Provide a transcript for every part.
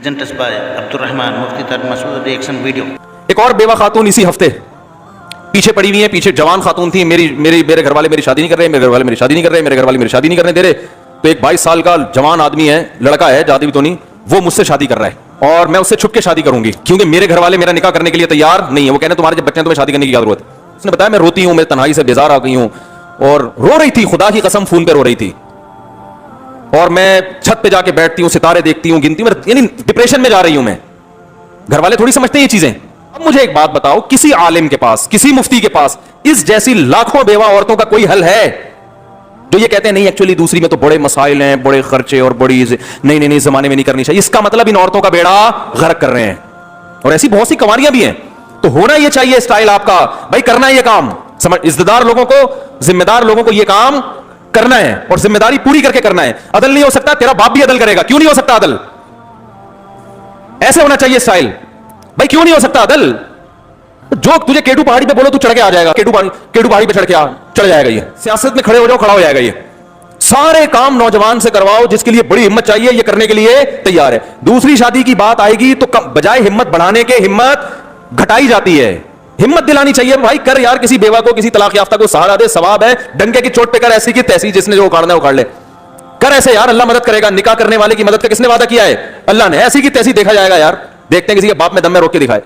presented by Abdurrahman Mufti Tar Masood reaction video. ایک اور بیوہ خاتون اسی ہفتے پیچھے پڑی ہوئی ہیں. پیچھے جوان خاتون تھی. میرے گھر والے میری شادی نہیں کر رہے, میرے گھر والے میری شادی نہیں کر رہے, میرے گھر والے میری شادی نہیں کرنے دے رہے. تو ایک 22 سال کا جوان آدمی ہے, لڑکا ہے, جادی بھی تو نہیں, وہ مجھ سے شادی کر رہا ہے اور میں اس سے چھپ کے شادی کروں گی کیونکہ میرے گھر والے میرا نکاح کرنے کے لیے تیار نہیں ہے. وہ کہنے تمہارے جب بچے ہیں تمہیں شادی کرنے کی کیا ضرورت ہے. اس نے بتایا میں روتی ہوں, میں تنہائی سے بیزار آ گئی ہوں, اور رو رہی تھی, خدا کی قسم فون پہ رو رہی تھی, اور میں چھت پہ جا کے بیٹھتی ہوں, ستارے دیکھتی ہوں, گنتی ہوں, یعنی ڈپریشن میں جا رہی ہوں میں. گھر والے تھوڑی سمجھتے ہیں یہ چیزیں. اب مجھے ایک بات بتاؤ, کسی عالم کے پاس, کسی مفتی کے پاس اس جیسی لاکھوں بیوہ عورتوں کا کوئی حل ہے جو یہ کہتے ہیں نہیں ایکچولی دوسری میں تو بڑے مسائل ہیں, بڑے خرچے اور بڑی نہیں اس زمانے میں نہیں کرنی چاہیے. اس کا مطلب ان عورتوں کا بیڑا غرق کر رہے ہیں, اور ایسی بہت سی کنواریاں بھی ہیں. تو ہونا یہ چاہیے اسٹائل آپ کا, بھائی کرنا ہے یہ کام, عزتدار لوگوں کو, ذمہ دار لوگوں کو یہ کام کرنا ہے اور ذمہ داری پوری کر کے کرنا ہے. عدل نہیں ہو سکتا, تیرا باپ بھی عدل کرے گا, کیوں نہیں ہو سکتا عدل؟ ایسے ہونا چاہیے اسٹائل. بھائی کیوں نہیں ہو سکتا عدل؟ جو تجھے کیٹو پہاڑی پہ بولو تو چڑھ کے آ جائے گا, کیٹو پہاڑی پہ چڑھ جائے گا. یہ سیاست میں کھڑے ہو جاؤ, کھڑا ہو جائے گا. یہ سارے کام نوجوان سے کرواؤ جس کے لیے بڑی ہمت چاہیے, یہ کرنے کے لیے تیار ہے. دوسری شادی کی بات آئے گی تو بجائے ہمت بڑھانے کے ہمت گھٹائی جاتی ہے. ہمت دلانی چاہیے, بھائی کر یار, کسی بیوہ کو, کسی طلاق یافتہ کو سہارا دے, ثواب ہے. ڈنکے کی چوٹ پہ کر, ایسی کی تیسی, جس نے جو اکھاڑنا ہے اکھاڑ لے, کر ایسے یار, اللہ مدد کرے گا. نکاح کرنے والے کی مدد کا کس نے وعدہ کیا ہے؟ اللہ نے. ایسی کی تیسی دیکھا جائے گا یار, دیکھتے ہیں کسی کے باپ میں دم میں روک کے دکھائے.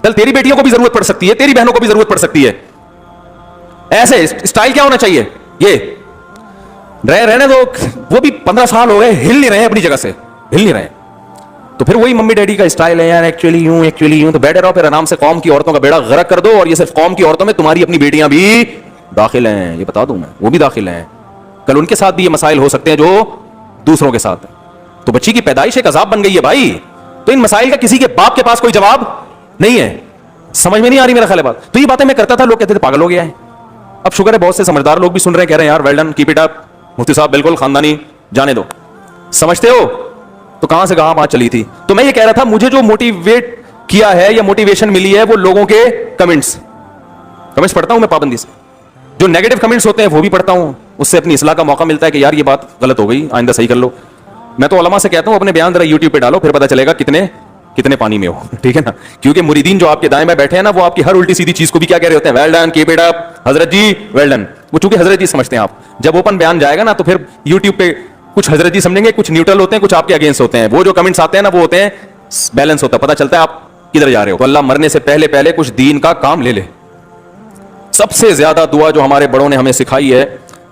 کل تیری بیٹیوں کو بھی ضرورت پڑ سکتی ہے, تیری بہنوں کو بھی ضرورت پڑ سکتی ہے. ایسے اسٹائل کیا ہونا چاہیے؟ یہ رہنے دو, وہ بھی 15 سال ہو گئے, ہل نہیں رہے اپنی جگہ سے, ہل نہیں رہے. تو پھر وہی ممی ڈیڈی کا اسٹائل ہے یار, ایکچولی یوں. تو بیٹھے رہو پھر آرام سے, قوم کی عورتوں کا بیڑا غرق کر دو. اور یہ صرف قوم کی عورتوں میں تمہاری اپنی بیٹیاں بھی داخل ہیں, یہ بتا دوں میں, وہ بھی داخل ہیں. کل ان کے ساتھ بھی یہ مسائل ہو سکتے ہیں جو دوسروں کے ساتھ. تو بچی کی پیدائش ایک عذاب بن گئی ہے بھائی. تو ان مسائل کا کسی کے باپ کے پاس کوئی جواب نہیں ہے. سمجھ میں نہیں آ رہی میرا خیال ہے بات. تو یہ باتیں میں کرتا تھا, لوگ کہتے تھے پاگل ہو گیا ہے. اب شکر ہے بہت سے سمجھدار لوگ بھی سن رہے ہیں, کہہ رہے ہیں یار well done, keep it up مفتی صاحب, بالکل خاندانی, جانے دو. سمجھتے ہو تو کہاں سے کہاں بات چلی تھی. تو میں یہ کہہ رہا تھا, مجھے جو موٹیویٹ کیا ہے یا موٹیویشن ملی ہے وہ لوگوں کے کمنٹس پڑھتا ہوں میں پابندی سے. جو نیگیٹو کمنٹس ہوتے ہیں وہ بھی پڑھتا ہوں, اس سے اپنی اصلاح کا موقع ملتا ہے کہ یار یہ بات غلط ہو گئی, آئندہ صحیح کر لو. میں تو علماء سے کہتا ہوں اپنے بیان ذرا یوٹیوب پہ ڈالو, پھر پتہ چلے گا کتنے پانی میں ہو, ٹھیک ہے نا. کیونکہ مریدین جو آپ کے دائیں میں بیٹھے ہیں نا, وہ آپ کی ہر الٹی سیدھی چیز کو بھی کیا کہہ رہے ہوتے ہیں, well done, keep it up, حضرت جی ویل ڈن. وہ چونکہ حضرت جی سمجھتے ہیں آپ. جب اوپن بیان جائے گا نا تو پھر یوٹیوب پہ کچھ حضرت جی سمجھیں گے, کچھ نیوٹرل ہوتے ہیں, کچھ آپ کے اگینسٹ ہوتے ہیں. وہ جو کمنٹس آتے ہیں نا وہ ہوتے ہیں بیلنس ہوتا ہے, پتہ چلتا ہے آپ کدھر جا رہے ہو. تو اللہ مرنے سے پہلے کچھ دین کا کام لے لے. سب سے زیادہ دعا جو ہمارے بڑوں نے ہمیں سکھائی ہے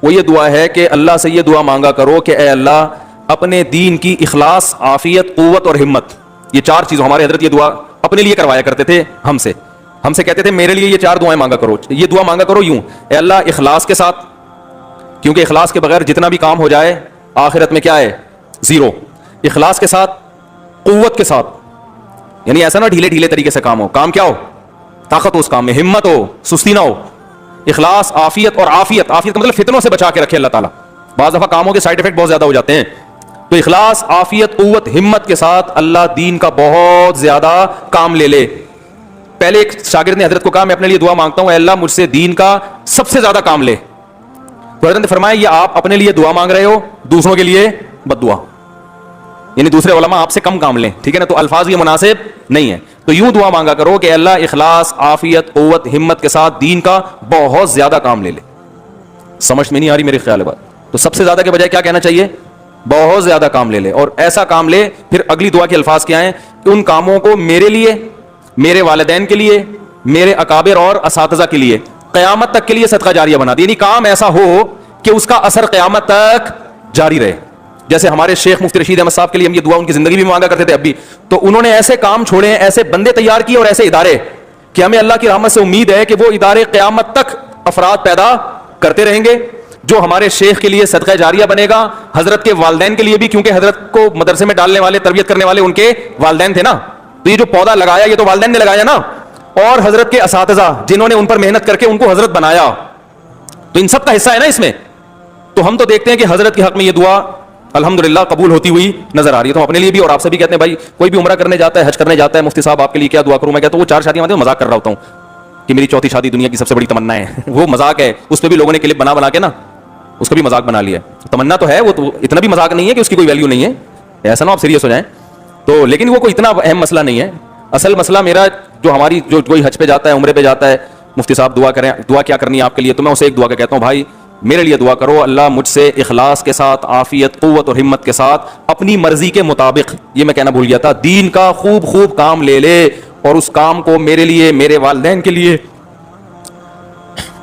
وہ یہ دعا ہے کہ اللہ سے یہ دعا مانگا کرو کہ اے اللہ اپنے دین کی اخلاص, عافیت, قوت اور ہمت, یہ 4 چیزوں. ہمارے حضرت یہ دعا اپنے لیے کروایا کرتے تھے, ہم سے کہتے تھے میرے لیے یہ 4 دعائیں مانگا کرو. یہ دعا مانگا کرو یوں, اے اللہ اخلاص کے ساتھ, کیونکہ اخلاص کے بغیر جتنا بھی کام ہو جائے آخرت میں کیا ہے, زیرو. اخلاص کے ساتھ, قوت کے ساتھ, یعنی ایسا نہ ڈھیلے طریقے سے کام ہو, کام کیا ہو, طاقت ہو اس کام میں, ہمت ہو, سستی نہ ہو. اخلاص, عافیت اور عافیت کا مطلب فتنوں سے بچا کے رکھے اللہ تعالیٰ. بعض دفعہ کاموں کے سائیڈ افیکٹ بہت زیادہ ہو جاتے ہیں. تو اخلاص, عافیت, قوت, ہمت کے ساتھ اللہ دین کا بہت زیادہ کام لے لے. پہلے ایک شاگرد نے حضرت کو کہا میں اپنے لیے دعا مانگتا ہوں, اے اللہ مجھ سے دین کا سب سے زیادہ کام لے. تو حضرت نے فرمایا یہ آپ اپنے لیے دعا مانگ رہے ہو, دوسروں کے لیے بد دعا, یعنی دوسرے علماء آپ سے کم کام لیں, ٹھیک ہے نا. تو الفاظ یہ مناسب نہیں ہے. تو یوں دعا مانگا کرو کہ اللہ اخلاص, عافیت, قوت, ہمت کے ساتھ دین کا بہت زیادہ کام لے لے. سمجھ میں نہیں آ رہی میرے خیال بات. تو سب سے زیادہ کے بجائے کیا کہنا چاہیے, بہت زیادہ کام لے لے. اور ایسا کام لے, پھر اگلی دعا کے الفاظ کیا ہیں, ان کاموں کو میرے لیے, میرے والدین کے لیے, میرے اکابر اور اساتذہ کے لیے, قیامت تک کے لیے صدقہ جاریہ بنا دی. یعنی کام ایسا ہو کہ اس کا اثر قیامت تک جاری رہے. جیسے ہمارے شیخ مفتی رشید احمد صاحب کے لیے ہم یہ دعا ان کی زندگی بھی مانگا کرتے تھے اب بھی. تو انہوں نے ایسے کام چھوڑے ہیں, ایسے بندے تیار کیے اور ایسے ادارے کہ ہمیں اللہ کی رحمت سے امید ہے کہ وہ ادارے قیامت تک افراد پیدا کرتے رہیں گے جو ہمارے شیخ کے لیے صدقہ جاریہ بنے گا, حضرت کے والدین کے لیے بھی, کیونکہ حضرت کو مدرسے میں ڈالنے والے, تربیت کرنے والے ان کے والدین تھے نا. تو یہ جو پودا لگایا یہ تو والدین نے لگایا نا, اور حضرت کے اساتذہ جنہوں نے ان پر محنت کر کے ان کو حضرت بنایا, تو ان سب کا حصہ ہے نا اس میں. تو ہم تو دیکھتے ہیں کہ حضرت کے حق میں یہ دعا الحمدللہ قبول ہوتی ہوئی نظر آ رہی ہے. تو اپنے لیے بھی اور آپ سے بھی کہتے ہیں, بھائی کوئی بھی عمرہ کرنے جاتا ہے, حج کرنے جاتا ہے, مفتی صاحب آپ کے لیے کیا دعا کروں, میں کہتا ہوں وہ 4 شادیاں میں مذاق کر رہا ہوتا ہوں کہ میری 4تھی شادی دنیا کی سب سے بڑی تمنا ہے. وہ مذاق ہے, اس پہ بھی لوگوں نے کلپ بنا کے نا اس کا بھی مذاق بنا لیا. تمنا تو ہے, وہ تو اتنا بھی مذاق نہیں ہے کہ اس کی کوئی ویلیو نہیں ہے, ایسا نہ آپ سیریس ہو جائیں. تو لیکن وہ کوئی اتنا اہم مسئلہ نہیں ہے. اصل مسئلہ میرا جو ہماری جو کوئی حج پہ جاتا ہے, عمرے پہ جاتا ہے, مفتی صاحب دعا کریں, دعا کیا کرنی ہے آپ کے لیے, تو میں اسے ایک دعا کہتا ہوں, بھائی میرے لیے دعا کرو, اللہ مجھ سے اخلاص کے ساتھ, عافیت, قوت اور ہمت کے ساتھ, اپنی مرضی کے مطابق, یہ میں کہنا بھول گیا تھا, دین کا خوب خوب کام لے لے, اور اس کام کو میرے لیے, میرے والدین کے لیے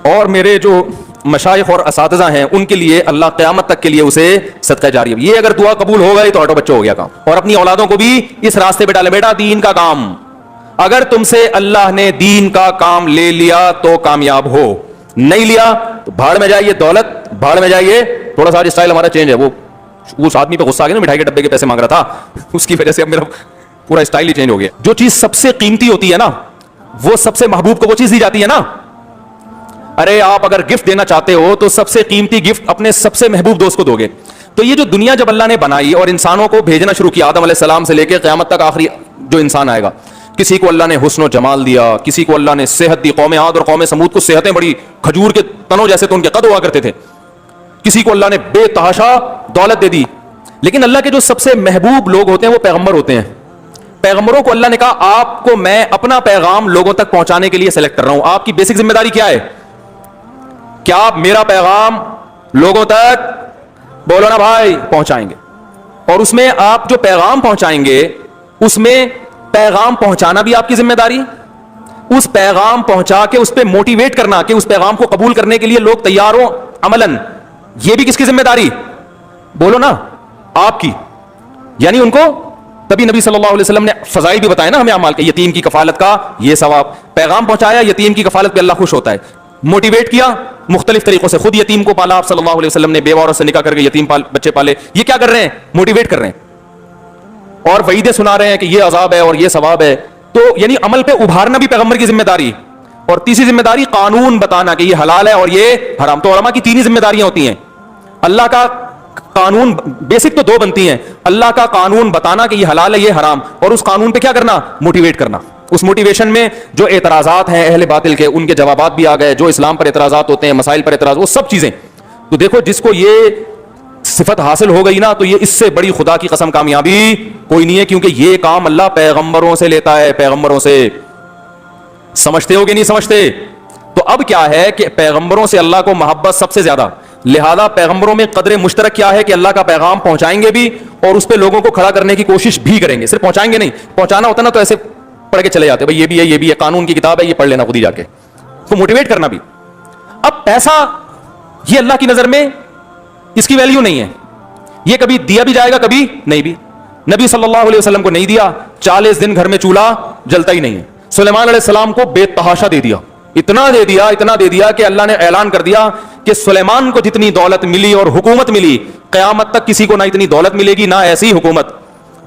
اور میرے جو مشائخ اور اساتذہ ہیں ان کے لیے, اللہ قیامت تک کے لیے اسے صدقہ جاریہ. یہ اگر دعا قبول ہو گئی تو آٹو بچہ ہو گیا کام. اور اپنی اولادوں کو بھی اس راستے پہ ڈالے, بیٹا دین کا کام, اگر تم سے اللہ نے دین کا کام لے لیا تو کامیاب ہو, نہیں لیا تو بھاڑ میں جائیے دولت, بھاڑ میں جائیے. تھوڑا سا اسٹائل ہمارا چینج ہے, وہ اس آدمی پہ غصہ آ گیا نا, مٹھائی کے ڈبے کے پیسے مانگ رہا تھا, اس کی وجہ سے اب میرا پورا اسٹائل ہی چینج ہو گیا. جو چیز سب سے قیمتی ہوتی ہے نا, وہ سب سے محبوب کو وہ چیز دی جاتی ہے نا. ارے آپ اگر گفٹ دینا چاہتے ہو تو سب سے قیمتی گفٹ اپنے سب سے محبوب دوست کو دو گے. تو یہ جو دنیا جب اللہ نے بنائی اور انسانوں کو بھیجنا شروع کیا, آدم علیہ السلام سے لے کے قیامت تک آخری جو انسان آئے گا, کسی کو اللہ نے حسن و جمال دیا, کسی کو اللہ نے صحت دی. قوم عاد اور قوم سمود کو صحتیں بڑی کھجور کے تنوں جیسے تو ان کے قد ہوا کرتے تھے. کسی کو اللہ نے بے تحاشا دولت دے دی. لیکن اللہ کے جو سب سے محبوب لوگ ہوتے ہیں وہ پیغمبر ہوتے ہیں. پیغمبروں کو اللہ نے کہا آپ کو میں اپنا پیغام لوگوں تک پہنچانے کے لیے سلیکٹ کر رہا ہوں. آپ کی بیسک ذمہ داری کیا ہے؟ کیا آپ میرا پیغام لوگوں تک, بولو نا بھائی, پہنچائیں گے؟ اور اس میں آپ جو پیغام پہنچائیں گے, اس میں پیغام پہنچانا بھی آپ کی ذمہ داری, اس پیغام پہنچا کے اس پہ موٹیویٹ کرنا کہ اس پیغام کو قبول کرنے کے لیے لوگ تیار ہوں عملاً, یہ بھی کس کی ذمہ داری؟ بولو نا, آپ کی. یعنی ان کو تبھی نبی صلی اللہ علیہ وسلم نے فضائل بھی بتائے نا ہمیں اعمال کے, یتیم کی کفالت کا یہ ثواب, پیغام پہنچایا, یتیم کی کفالت پہ اللہ خوش ہوتا ہے. موٹیویٹ کیا مختلف طریقوں سے, خود یتیم کو پالا آپ صلی اللہ علیہ وسلم نے, بیوہ عورت سے نکاح کر کے یتیم بچے پالے. یہ کیا کر رہے ہیں؟ موٹیویٹ کر رہے ہیں اور وعیدیں سنا رہے ہیں کہ یہ عذاب ہے اور یہ ثواب ہے. تو یعنی عمل پہ ابھارنا بھی پیغمبر کی ذمہ داری. اور تیسری ذمہ داری قانون بتانا کہ یہ حلال ہے اور یہ حرام. تو علماء کی تین ہی ذمہ داریاں ہوتی ہیں. اللہ کا قانون, بیسک تو دو بنتی ہیں, اللہ کا قانون بتانا کہ یہ حلال ہے یہ حرام, اور اس قانون پہ کیا کرنا؟ موٹیویٹ کرنا. اس موٹیویشن میں جو اعتراضات ہیں اہل باطل کے, ان کے جوابات بھی آ گئے, جو اسلام پر اعتراضات ہوتے ہیں, مسائل پر اعتراض, وہ سب چیزیں. تو دیکھو جس کو یہ صفت حاصل ہو گئی نا, تو یہ اس سے بڑی خدا کی قسم کامیابی کوئی نہیں ہے, کیونکہ یہ کام اللہ پیغمبروں سے لیتا ہے, پیغمبروں سے. سمجھتے ہو کہ نہیں سمجھتے؟ تو اب کیا ہے کہ پیغمبروں سے اللہ کو محبت سب سے زیادہ, لہذا پیغمبروں میں قدر مشترک کیا ہے کہ اللہ کا پیغام پہنچائیں گے بھی اور اس پہ لوگوں کو کھڑا کرنے کی کوشش بھی کریں گے. صرف پہنچائیں گے نہیں, پہنچانا ہوتا نا تو ایسے پڑھ کے چلے جاتے, بھائی یہ بھی ہے, یہ بھی ہے, قانون کی کتاب ہے, یہ پڑھ لینا خود ہی جا کے. تو موٹیویٹ کرنا بھی. اب پیسہ یہ اللہ کی نظر میں اس کی ویلیو نہیں ہے, یہ کبھی دیا بھی جائے گا کبھی نہیں بھی. نبی صلی اللہ علیہ وسلم کو نہیں دیا, 40 دن گھر میں چولہا جلتا ہی نہیں ہے. سلیمان علیہ السلام کو بے تحاشا دے دیا, اتنا دے دیا کہ اللہ نے اعلان کر دیا کہ سلیمان کو جتنی دولت ملی اور حکومت ملی, قیامت تک کسی کو نہ اتنی دولت ملے گی نہ ایسی حکومت.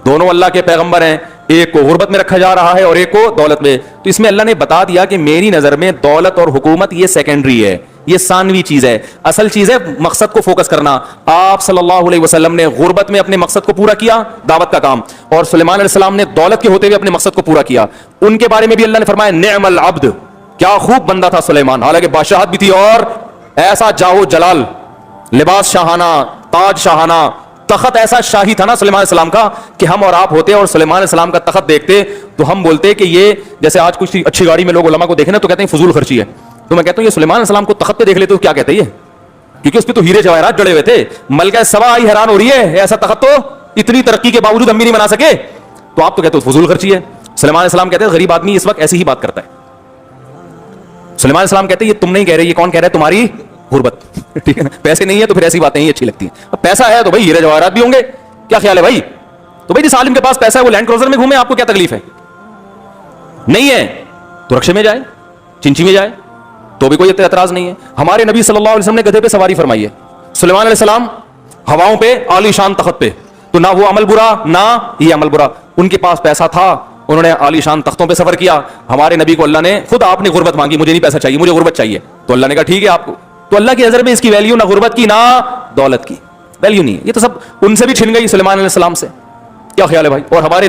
دونوں اللہ کے پیغمبر ہیں, ایک کو غربت میں رکھا جا رہا ہے اور ایک کو دولت میں. تو اس میں اللہ نے بتا دیا کہ میری نظر میں دولت اور حکومت یہ سیکنڈری ہے, یہ ثانوی چیز ہے, اصل چیز ہے مقصد کو فوکس کرنا. آپ صلی اللہ علیہ وسلم نے غربت میں اپنے مقصد کو پورا کیا, دعوت کا کام, اور سلیمان علیہ السلام نے دولت کے ہوتے ہوئے اپنے مقصد کو پورا کیا. ان کے بارے میں بھی اللہ نے فرمایا نعم العبد, کیا خوب بندہ تھا سلیمان, حالانکہ بادشاہت بھی تھی اور ایسا جاہو جلال, لباس شاہانہ, تاج شاہانہ, تخت ایسا شاہی تھا نا سلیمان علیہ السلام کا کہ ہم اور آپ ہوتے اور سلیمان علیہ السلام کا تخت دیکھتے تو ہم بولتے کہ یہ جیسے آج کچھ اچھی گاڑی میں لوگ علماء کو دیکھیں نا تو کہتے ہیں فضول خرچی ہے. تو میں کہتا ہوں یہ سلیمان علیہ السلام کو تخت پہ دیکھ لیتے تو کیا کہتے ہیں, کیونکہ اس پہ تو ہیرے جواہرات جڑے ہوئے تھے. ملکہ سبا آئی حیران ہو رہی ہے, ایسا تخت تو اتنی ترقی کے باوجود ہم بھی نہیں بنا سکے, تو آپ تو کہتے ہو فضول خرچی ہے. سلیمان علیہ السلام کہتے ہیں غریب آدمی اس وقت ایسی ہی بات کرتا ہے. سلیمان علیہ السلام کہتے ہیں یہ تم نہیں کہہ رہے, یہ کون کہہ رہا ہے, تمہاری غربت. ٹھیک ہے نا, پیسے نہیں ہے تو پھر ایسی باتیں ہی اچھی لگتی ہیں. پیسہ ہے تو بھائی ہیرے جواہرات بھی ہوں گے, کیا خیال ہے بھائی؟ تو بھائی جس عالم کے پاس پیسہ ہے وہ لینڈ کروزر میں گھومے, آپ کو کیا تکلیف ہے؟ نہیں ہے تو رکشے میں جائے, چنچی میں جائے, تو بھی کوئی اعتراض نہیں ہے. ہمارے نبی صلی اللہ علیہ وسلم نے گدھے پہ سواری فرمائی ہے, سلیمان علیہ السلام ہواؤں پہ, عالی شان تخت پہ, تو نہ وہ عمل برا نہ یہ عمل برا. ان کے پاس پیسہ تھا, انہوں نے عالی شان تختوں پہ سفر کیا. ہمارے نبی کو اللہ نے خود, آپ نے غربت مانگی, مجھے نہیں پیسہ چاہیے, مجھے غربت چاہیے, تو اللہ نے کہا ٹھیک ہے آپ کو. تو اللہ کی نظر میں اس کی ویلیو نہ غربت کی نہ دولت کی ویلیو نہیں ہے. یہ تو سب ان سے بھی چھن گئی سلیمان علیہ السلام سے. کیا خیال ہے بھائی؟ اور ہمارے